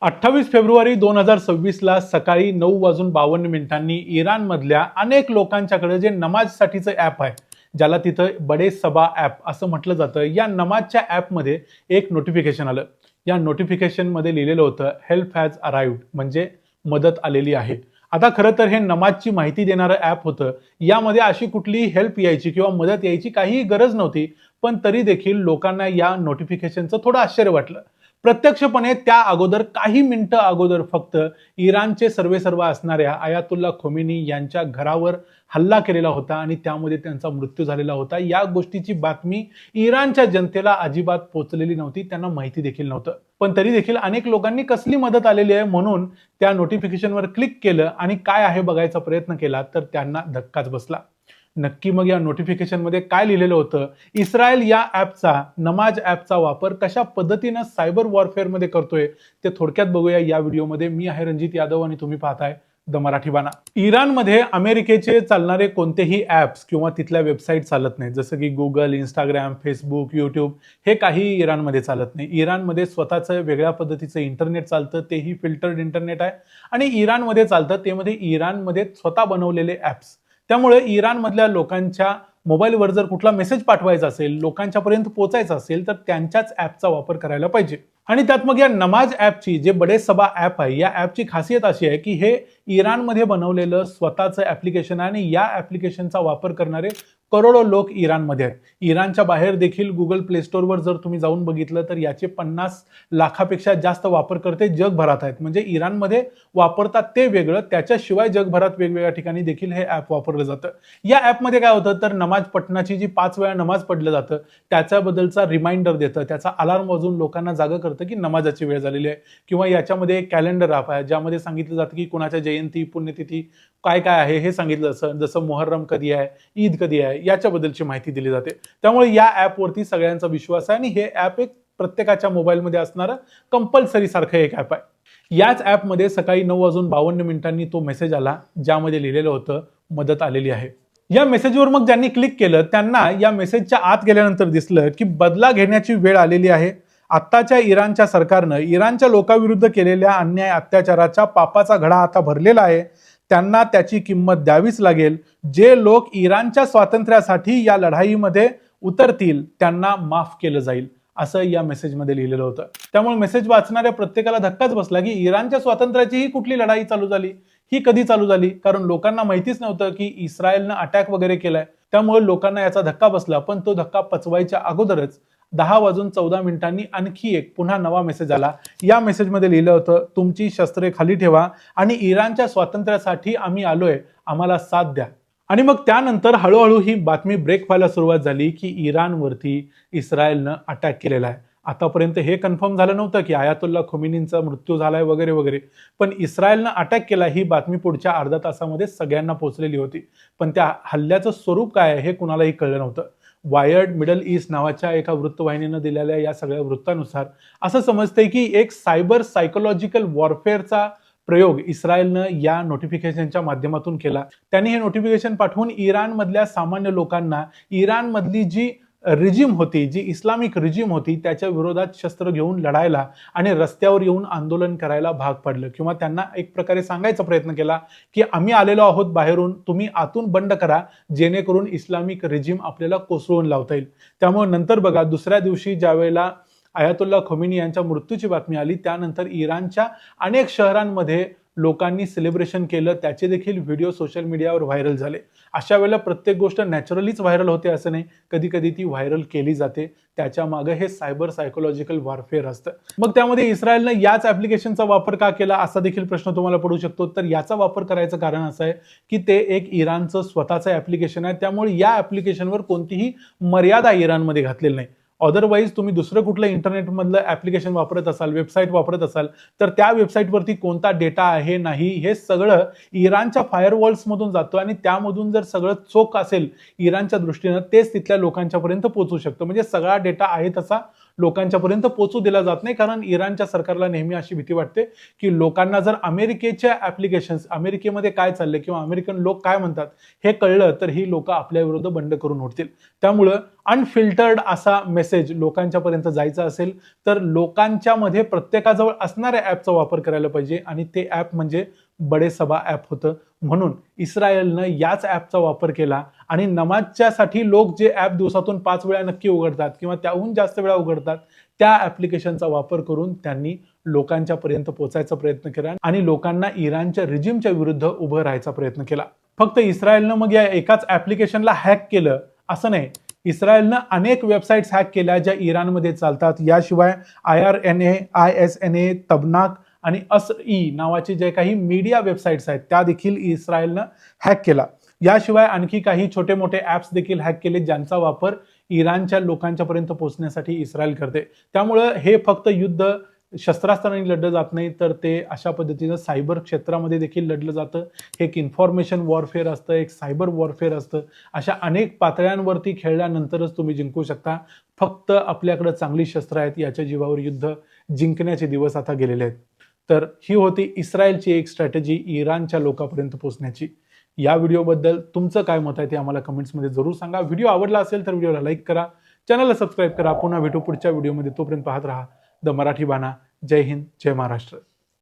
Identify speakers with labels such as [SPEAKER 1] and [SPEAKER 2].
[SPEAKER 1] 28 February 2026 ला सकाळी 9:52 इराणमधल्या अनेक लोकांच्याकडे जे नमाजसाठीचं ॲप आहे, ज्याला तिथं बडे सबा ॲप असं म्हटलं जातं, या नमाजच्या ॲपमध्ये एक नोटिफिकेशन आलं. या नोटिफिकेशनमध्ये लिहिलेलं होतं हेल्प हॅज अराइव्ड, म्हणजे मदत आलेली आहे. आता खरं तर हे नमाजची माहिती देणारं ॲप होतं. यामध्ये अशी कुठलीही हेल्प यायची किंवा मदत यायची काहीही गरज नव्हती. पण तरी देखील लोकांना या नोटिफिकेशनचं थोडं आश्चर्य वाटलं. प्रत्यक्षपणे त्या अगोदर काही मिनिटं अगोदर फक्त इराणचे सर्वेसर्वा असणाऱ्या आयातुल्ला खोमेनी यांच्या घरावर हल्ला केलेला होता आणि त्यामध्ये त्यांचा मृत्यू झालेला होता. या गोष्टीची बातमी इराणच्या जनतेला अजिबात पोहोचलेली नव्हती, त्यांना माहिती देखील नव्हतं. पण तरी देखील अनेक लोकांनी कसली मदत आलेली आहे म्हणून त्या नोटिफिकेशनवर क्लिक केलं आणि काय आहे बघायचा प्रयत्न केला तर त्यांना धक्काच बसला. नक्की मग या नोटिफिकेशनमध्ये काय लिहिलेलं होतं? इस्रायल या ॲपचा, नमाज ॲपचा वापर कशा पद्धतीनं सायबर वॉरफेअरमध्ये करतोय ते थोडक्यात बघूया या व्हिडिओमध्ये. मी आहे रणजित यादव आणि तुम्ही पाहताय द मराठी बाणा. इराणमध्ये अमेरिकेचे चालणारे कोणतेही ॲप्स किंवा तिथल्या वेबसाईट चालत नाहीत. जसं की गुगल, इंस्टाग्राम, फेसबुक, यूट्यूब हे काही इराणमध्ये चालत नाही. इराणमध्ये स्वतःचं वेगळ्या पद्धतीचं इंटरनेट चालतं, तेही फिल्टर्ड इंटरनेट आहे आणि इराणमध्ये चालतं ते मध्ये इराणमध्ये स्वतः बनवलेले ॲप्स. त्यामुळे इराणमधल्या लोकांच्या मोबाईलवर जर कुठला मेसेज पाठवायचा असेल, लोकांच्यापर्यंत पोहोचायचा असेल तर त्यांच्याच ॲपचा वापर करायला पाहिजे. आणि त्यात मग या नमाज ॲपची, जे बडे सबा ॲप आहे, या ॲपची खासियत अशी आहे की हे इराणमध्ये बनवलेलं स्वतःचं ॲप्लिकेशन आहे आणि या ॲप्लिकेशनचा वापर करणारे करोडो लोक इराणमध्ये आहेत. इराणच्या बाहेर देखील गुगल प्ले स्टोअरवर जर तुम्ही जाऊन बघितलं तर याचे 50 लाखापेक्षा जास्त वापरकर्ते जगभरात आहेत. म्हणजे इराणमध्ये वापरतात ते वेगळं, त्याच्याशिवाय जगभरात वेगवेगळ्या ठिकाणी देखील हे ॲप वापरलं जातं. या ॲपमध्ये काय होतं तर नमाज पठणाची जी 5 वेळा नमाज पढलं जातं त्याच्याबद्दलचा रिमाइंडर देतं, त्याचा अलार्म वाजून लोकांना जागं करतं की नमाजाची वेळ झालेली आहे. किंवा याच्यामध्ये एक कॅलेंडर ॲप आहे ज्यामध्ये सांगितलं जातं की कोणाच्या जयंती, पुण्यतिथी काय काय आहे हे सांगितलं जातं. जसं मोहर्रम कधी आहे, ईद कधी आहे याच्याबद्दलची माहिती दिली जाते. त्यामुळे या ॲपवरती सगळ्यांचा विश्वास आहे आणि हे ॲप एक प्रत्येकाच्या मोबाईलमध्ये असणारं कंपल्सरी सारखं एक ॲप आहे. याच ॲपमध्ये सकाळी 9:52 तो मेसेज आला ज्यामध्ये लिहिलेलं होतं मदत आलेली आहे. या मेसेजवर मग ज्यांनी क्लिक केलं त्यांना या मेसेजच्या आत गेल्यानंतर दिसलं की बदला घेण्याची वेळ आलेली आहे. आत्ताच्या इराणच्या सरकारनं इराणच्या लोकांविरुद्ध केलेल्या अन्याय अत्याचाराच्या पापाचा घडा आता भरलेला आहे. त्यांना त्याची किंमत द्यावीच लागेल. जे लोक इराणच्या स्वातंत्र्यासाठी या लढाईमध्ये उतरतील त्यांना माफ केलं जाईल, असं या मेसेजमध्ये लिहिलेलं होतं. त्यामुळे मेसेज वाचणाऱ्या प्रत्येकाला धक्काच बसला की इराणच्या स्वातंत्र्याची ही कुठली लढाई चालू झाली, ही कधी चालू झाली. कारण लोकांना माहितीच नव्हतं की इस्रायलनं अटॅक वगैरे केलाय. त्यामुळे लोकांना याचा धक्का बसला. पण तो धक्का पचवायच्या अगोदरच 10:14 आणखी एक पुन्हा नवा मेसेज आला. या मेसेजमध्ये लिहिलं होतं तुमची शस्त्रे खाली ठेवा आणि इराणच्या स्वातंत्र्यासाठी आम्ही आलोय, आम्हाला साथ द्या. आणि मग त्यानंतर हळूहळू ही बातमी ब्रेक व्हायला सुरुवात झाली की इराणवरती इस्रायलनं अटॅक केलेला आहे. आतापर्यंत हे कन्फर्म झालं नव्हतं की आयातुल्ला खोमेनींचा मृत्यू झालाय वगैरे वगैरे, पण इस्रायलनं अटॅक केला ही बातमी पुढच्या अर्ध्या तासामध्ये सगळ्यांना पोहोचलेली होती. पण त्या हल्ल्याचं स्वरूप काय आहे हे कुणालाही कळलं नव्हतं. वायर्ड मिडल ईस्ट नावाच्या एका वृत्तवाहिनीनं दिलेल्या या सगळ्या वृत्तानुसार असं समजतंय की एक सायबर सायकोलॉजिकल वॉरफेअरचा प्रयोग इस्रायलनं या नोटिफिकेशनच्या माध्यमातून केला. त्यांनी हे नोटिफिकेशन पाठवून इराणमधल्या सामान्य लोकांना इराणमधली जी रिजिम होती, जी इस्लामिक रिजिम होती त्याच्या विरोधात शस्त्र घेऊन लढायला आणि रस्त्यावर येऊन आंदोलन करायला भाग पाडलं. किंवा त्यांना एक प्रकारे सांगायचा प्रयत्न केला की आम्ही आलेलो आहोत बाहेरून, तुम्ही आतून बंड करा जेणेकरून इस्लामिक रिजिम आपल्याला कोसळून लावता येईल. त्यामुळे नंतर बघा दुसऱ्या दिवशी ज्यावेळेला आयातुल्ला खोमेनी यांच्या मृत्यूची बातमी आली त्यानंतर इराणच्या अनेक शहरांमध्ये लोकांनी सेलिब्रेशन केलं. त्याचे देखील व्हिडिओ सोशल मीडियावर व्हायरल झाले. अशा वेळेला प्रत्येक गोष्ट नॅचरलीच व्हायरल होते असं नाही, कधी कधी ती व्हायरल केली जाते. त्याच्या मागे हे सायबर सायकोलॉजिकल वॉरफेअर असतं. मग त्यामध्ये इस्रायलनं याच ऍप्लिकेशनचा वापर का केला असा देखील प्रश्न तुम्हाला पडू शकतो. तर याचा वापर करायचं कारण असं आहे की ते एक इराणचं स्वतःचं ऍप्लिकेशन आहे. त्यामुळे या ऍप्लिकेशनवर कोणतीही मर्यादा इराणमध्ये घातलेली नाही. अदरवाईज तुम्ही दुसरं कुठलं इंटरनेटमधलं ऍप्लिकेशन वापरत असाल, वेबसाईट वापरत असाल तर त्या वेबसाईटवरती कोणता डेटा आहे नाही हे सगळं इराणच्या फायरवॉल्समधून जातं आणि त्यामधून जर सगळं चोख असेल इराणच्या दृष्टीनं तेच तिथल्या लोकांच्या पर्यंत पोहोचू शकतं. म्हणजे सगळा डेटा आहे तसा लोकांच्या पर्यंत पोहोचू दिला जात नाही, कारण इराणच्या सरकारला नेहमी अशी भीती वाटते की लोकांना जर अमेरिकेच्या ऍप्लिकेशन्स, अमेरिकेमध्ये काय चाललंय किंवा अमेरिकन लोक काय म्हणतात हे कळलं तर ही लोक आपल्या विरुद्ध बंड करून उठतील. त्यामुळं अनफिल्टर्ड असा मेसेज लोकांच्या पर्यंत जायचा असेल तर लोकांच्या मध्ये प्रत्येकाजवळ असणाऱ्या ऍपचा वापर करायला पाहिजे, आणि ते ऍप म्हणजे बडे सबा ऍप होतं. म्हणून इस्रायलनं याच ऍपचा वापर केला आणि नमाजच्यासाठी लोक जे ऍप दिवसातून 5 वेळा नक्की उघडतात किंवा त्याहून जास्त वेळा उघडतात त्या ऍप्लिकेशनचा वापर करून त्यांनी लोकांच्या पर्यंत पोहोचायचा प्रयत्न केला आणि लोकांना इराणच्या रिजिमच्या विरुद्ध उभं राहायचा प्रयत्न केला. फक्त इस्रायलनं मग या एकाच ऍप्लिकेशनला हॅक केलं असं नाही, इस्रायलनं अनेक वेबसाईट्स हॅक केल्या ज्या इराणमध्ये चालतात. याशिवाय IRNA, ISNA, तबनाक आणि असई नावाचे जे काही मीडिया वेबसाईट्स आहेत त्या देखील इस्रायलनं हॅक केला. याशिवाय आणखी काही छोटे मोठे ऍप्स देखील हॅक केले ज्यांचा वापर इराणच्या लोकांच्या पर्यंत पोहोचण्यासाठी इस्रायल करते. त्यामुळं हे फक्त युद्ध शस्त्रास्त्रांनी लढलं जात नाही, तर ते अशा पद्धतीनं सायबर क्षेत्रामध्ये देखील लढलं जातं. एक इन्फॉर्मेशन वॉरफेअर असतं, एक सायबर वॉरफेअर असतं. अशा अनेक पातळ्यांवरती खेळल्यानंतरच तुम्ही जिंकू शकता. फक्त आपल्याकडे चांगली शस्त्र आहेत, याच्या जीवावर युद्ध जिंकण्याचे दिवस आता गेलेले आहेत. तर ही होती इस्रायलची एक स्ट्रॅटेजी इराणच्या लोकांपर्यंत पोहोचण्याची. या व्हिडिओबद्दल तुमचं काय मत आहे ते आम्हाला कमेंट्समध्ये जरूर सांगा. व्हिडिओ आवडला असेल तर व्हिडिओला लाईक करा, चॅनलला सबस्क्राईब करा. पुन्हा भेटू पुढच्या व्हिडिओमध्ये. तोपर्यंत पाहत राहा द मराठी बाणा. जय हिंद, जय महाराष्ट्र.